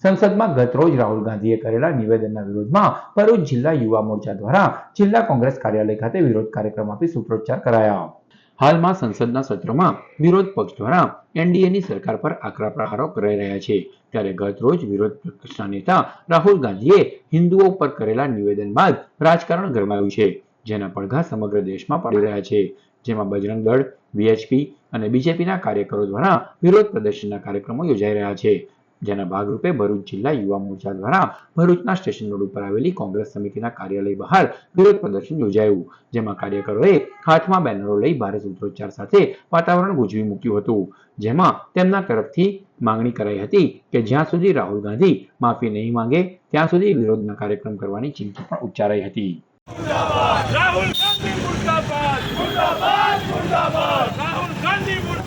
સંસદમાં ગતરોજ રાહુલ ગાંધીએ કરેલા નિવેદનના વિરોધમાં ભરૂચ જિલ્લા યુવા મોરચા દ્વારા જિલ્લા કોંગ્રેસ કાર્યાલય ખાતે વિરોધ કાર્યક્રમ આપી સૂત્રોચ્ચાર કરાયા. હાલમાં સંસદના સત્રમાં વિરોધ પક્ષ દ્વારા એનડીએની સરકાર પર આકરા પ્રહારો કરાઈ રહ્યા છે. ત્યારે ગતરોજ વિરોધ પક્ષના નેતા રાહુલ ગાંધીએ હિન્દુઓ પર કરેલા નિવેદન બાદ રાજકારણ ગરમાયું છે, જેના પડઘા સમગ્ર દેશમાં પડી રહ્યા છે. જેમાં બજરંગ દળ, વીએચપી અને બીજેપીના કાર્યકરો દ્વારા વિરોધ પ્રદર્શનના કાર્યક્રમો યોજાઈ રહ્યા છે. જેના ભાગરૂપે ભરૂચ જિલ્લા યુવા મોરચા દ્વારા ભરૂચના સ્ટેશન રોડ ઉપર આવેલી કોંગ્રેસ સમિતિના કાર્યાલય બહાર વિરોધ પ્રદર્શન યોજાયું. જેમાં કાર્યકરોએ હાથમાં બેનરો લઈ ભારે સૂત્રોચ્ચાર સાથે વાતાવરણ ગુંજવી મૂક્યું હતું. જેમાં તેમના તરફથી માંગણી કરાઈ હતી કે જ્યાં સુધી રાહુલ ગાંધી માફી નહીં માંગે ત્યાં સુધી વિરોધના કાર્યક્રમ કરવાની ચીમકી પણ ઉચ્ચારાઈ હતી. રાહુલ ગાંધી મુર્દાબાદ, મુર્દાબાદ, મુર્દાબાદ. રાહુલ ગાંધી મુર્દાબાદ.